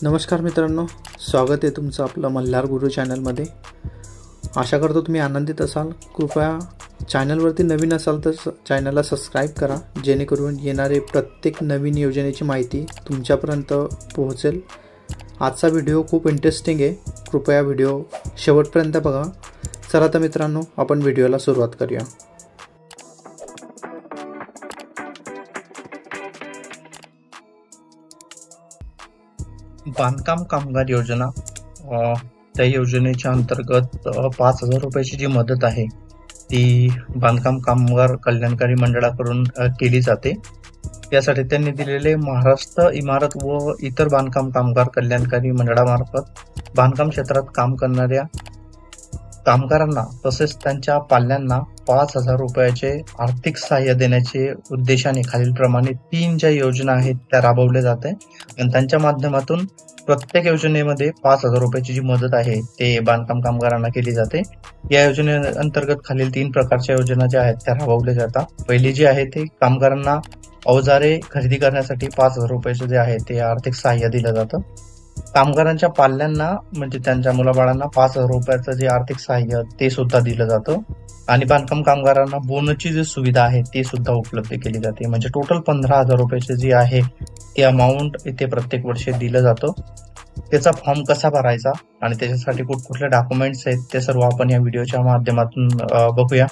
नमस्कार मित्रांनो, स्वागत आहे तुमचं आपलं मल्हार गुरु चॅनलमध्ये। आशा करतो तुम्ही आनंदित असाल। कृपया चॅनलवरती नवीन असाल तर चॅनलला सबस्क्राईब करा, जेणेकरून येणारे प्रत्येक नवीन योजनेची माहिती तुमच्यापर्यंत पोहोचेल। आजचा व्हिडिओ खूप इंटरेस्टिंग आहे, कृपया व्हिडिओ शेवटपर्यंत बघा। चला तर मित्रांनो, आपण व्हिडिओला सुरुवात करूया। बांधकाम कामगार योजना, त्या योजनेच्या अंतर्गत 5,000 रुपयाची जी मदत आहे ती बांधकाम कामगार कल्याणकारी मंडळाकडून केली जाते। यासाठी त्यांनी दिलेले महाराष्ट्र इमारत व इतर बांधकाम कामगार कल्याणकारी मंडळामार्फत बांधकाम क्षेत्रात काम करणाऱ्या कामगारांना तसेच त्यांच्या पाल्यांना 5,000 रुपयाचे आर्थिक सहाय्य देण्याचे उद्देशाने खालीलप्रमाणे 3 ज्या योजना आहेत त्या राबवल्या जात आहे आणि त्यांच्या माध्यमातून प्रत्येक योजनेमध्ये 5,000 रुपयाची जी मदत आहे ते बांधकाम कामगारांना केली जाते। या योजनेअंतर्गत खालील 3 प्रकारच्या योजना ज्या आहेत त्या राबवल्या जातात। पहिली जी आहे ते कामगारांना अवजारे खरेदी करण्यासाठी 5,000 रुपयाचे जे आहे ते आर्थिक सहाय्य दिलं जातं। कामगारांच्या पाल्यांना म्हणजे त्यांच्या मुलाबाळांना 5,000 रुपयाचं जे आर्थिक सहाय्य ते सुद्धा दिलं जातं आणि बांधकाम कामगारांना बोनसची जी सुविधा आहे ती सुद्धा उपलब्ध केली जाते। म्हणजे टोटल 15,000 रुपयाचे जे आहे ते अमाऊंट इथे प्रत्येक वर्षी दिलं जातं। त्याचा फॉर्म कसा भरायचा आणि त्याच्यासाठी कुठले डॉक्युमेंट्स आहेत ते सर्व आपण या व्हिडिओच्या माध्यमातून बघूया।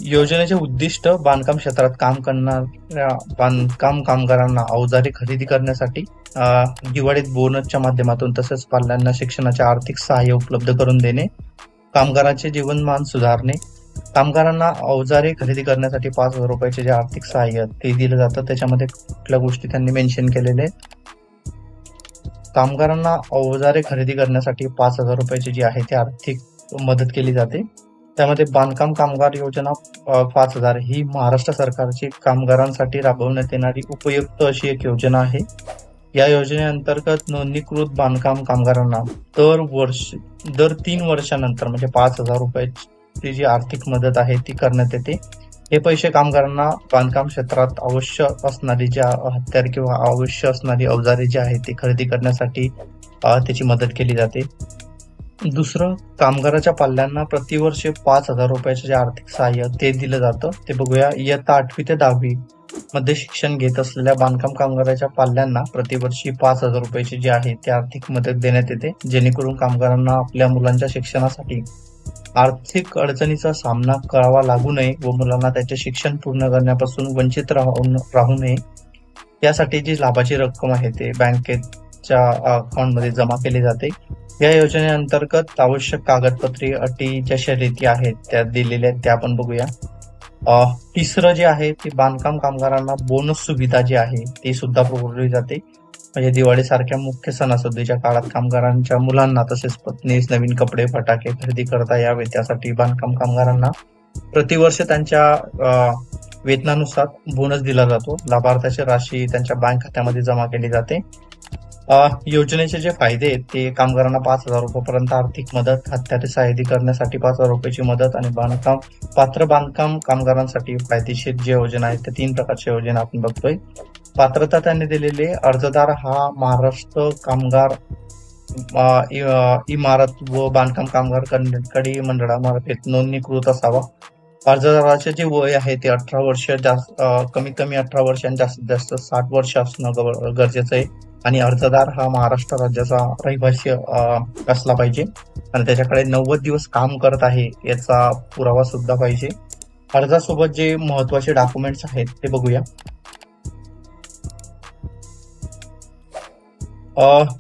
योजनेचे उद्दिष्ट बांधकाम क्षेत्रात काम करणाऱ्या बांधकाम कामगारांना अवजारे खरेदी करण्यासाठी दिवाळीत बोनसच्या माध्यमातून तसेच पाल्यांना शिक्षणाचे आर्थिक सहाय्य उपलब्ध करून देणे, कामगारांचे जीवनमान सुधारणे, कामगारांना अवजारे खरेदी करण्यासाठी 5,000 रुपयाचे जे आर्थिक सहाय्य ते दिलं जातं। त्याच्यामध्ये कुठल्या गोष्टी त्यांनी मेन्शन केलेले, कामगारांना अवजारे खरेदी करण्यासाठी 5,000 रुपयाची जी आहे ती आर्थिक मदत केली जाते। त्यामध्ये बांधकाम कामगार योजना 5,000 ही महाराष्ट्र सरकारची कामगारांसाठी राबवण्यात येणारी उपयुक्त अशी एक योजना आहे। या योजनेअंतर्गत नोंदणीकृत बांधकाम कामगारांना दर 3 वर्षानंतर म्हणजे 5,000 रुपयाची जी आर्थिक मदत आहे ती करण्यात येते। हे पैसे कामगारांना बांधकाम क्षेत्रात आवश्यक असणारी ज्या हत्यार किंवा आवश्यक असणारी अवजारे जी आहे ती खरेदी करण्यासाठी त्याची मदत केली जाते। दुसरं, कामगाराच्या पाल्यांना प्रतिवर्षी 5,000 रुपयाचे जे आर्थिक सहाय्य ते दिलं जातं ते बघूया। इयत्ता 8वी ते 10वी मध्ये शिक्षण घेत असलेल्या बांधकाम कामगाराच्या पाल्यांना प्रतिवर्षी 5,000 रुपयाची जी आहे ती आर्थिक मदत देण्यात येते, जेणेकरून कामगारांना आपल्या मुलांच्या शिक्षणासाठी आर्थिक अडचणीचा सामना करावा लागू नये व मुलांना त्याचे शिक्षण पूर्ण करण्यापासून वंचित राहू नये यासाठी जी लाभाची रक्कम आहे ते बँकेच्या अकाउंटमध्ये जमा केली जाते। या योजनेअंतर्गत आवश्यक कागदपत्रे अटी ज्या शर्यती आहेत त्या दिलेल्या आहेत त्या आपण बघूया। तिसरं जे आहे ते बांधकाम कामगारांना बोनस सुविधा जी आहे ती सुद्धा पुरवली जाते। म्हणजे दिवाळी सारख्या मुख्य सणासुदीच्या काळात कामगारांच्या मुलांना तसेच पत्नीस नवीन कपडे फटाके खरेदी करता यावे त्यासाठी बांधकाम कामगारांना प्रतिवर्ष त्यांच्या वेतनानुसार बोनस दिला जातो। लाभार्थ्याची राशी त्यांच्या बँक खात्यामध्ये जमा केली जाते। योजनेचे जे फायदे आहेत ते कामगारांना 5,000 रुपयापर्यंत आर्थिक मदत, हत्यारे खरेदी करण्यासाठी 5,000 रुपयाची मदत आणि पात्र बांधकाम कामगारांसाठी फायदेशीर जे योजना आहेत त्या 3 प्रकारच्या योजना आपण बघतोय। पात्रता त्यांनी दिलेले, अर्जदार हा महाराष्ट्र कामगार इमारत व बांधकाम कामगार कल्याणकारी मंडळामार्फत नोंदणीकृत असावा। अर्जदाराचे जे वय आहे ते 18 वर्ष, कमीत कमी 18 वर्ष आणि जास्तीत जास्त 60 वर्ष असणं गरजेचं आहे आणि अर्जदार हा महाराष्ट्र राज्याचा रहिवासी असला पाहिजे आणि त्याच्याकडे 90 दिवस काम करत आहे याचा पुरावा सुद्धा पाहिजे। अर्जासोबत जे महत्वाचे डॉक्युमेंट्स आहेत ते बघूया।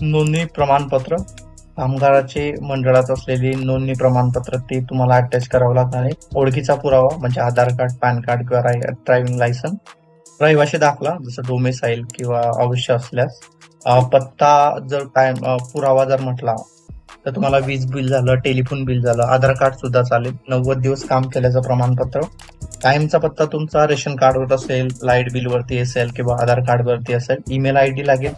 नोंदणी प्रमाणपत्र, कामगाराचे मंडळात असलेली नोंदणी प्रमाणपत्र ते तुम्हाला अटॅच करावं लागणार आहे। ओळखीचा पुरावा म्हणजे आधार कार्ड, पॅन कार्ड किंवा ड्रायव्हिंग लायसन, रहिवासी दाखला जसं डोमेसाईल किंवा आवश्यक असल्यास, पत्ता जर पुरावा जर म्हटला तर तुम्हाला वीज बिल झालं, टेलिफोन बिल झालं, आधार कार्ड सुद्धा चालेल। 90 दिवस काम केल्याचं प्रमाणपत्र, कायमचा पत्ता तुमचा रेशन कार्डवर असेल, लाईट बिल वरती असेल किंवा आधार कार्ड वरती असेल, ईमेल आयडी लागेल,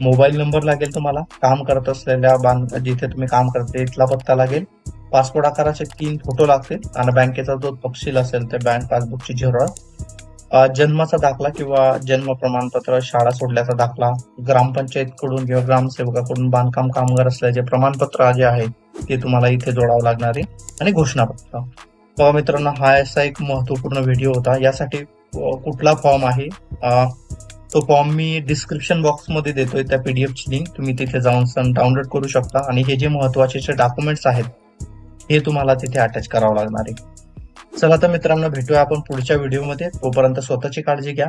मोबाईल नंबर लागेल, तुम्हाला काम करत असलेल्या जिथे तुम्ही काम करते तिथला पत्ता लागेल, पासपोर्ट आकाराचे 3 फोटो लागतील आणि बँकेचा जो तपशील असेल ते बँक पासबुकची झेरॉक्स, जन्माचा दाखला किंवा जन्म प्रमाणपत्र, शाळा सोडल्याचा दाखला, ग्रामपंचायतकडून किंवा ग्रामसेवकाकडून बांधकाम कामगार असल्याचे प्रमाणपत्र जे आहे ते तुम्हाला इथे जोडावं लागणार आहे, आणि घोषणापत्र. बघा मित्रांनो, हा असा एक महत्वपूर्ण व्हिडिओ होता. यासाठी कुठला फॉर्म आहे तो फॉर्म मी डिस्क्रिप्शन बॉक्स मध्ये देतोय, त्या पीडीएफची लिंक तुम्ही तिथे जाऊन डाउनलोड करू शकता. आणि हे जे महत्वाचे डॉक्युमेंट्स आहेत हे तुम्हाला तिथे अटॅच करावं लागणार आहे. चला तर मित्रांनो, भेटूया आपण पुढच्या व्हिडिओमध्ये. तोपर्यंत स्वतःची काळजी घ्या.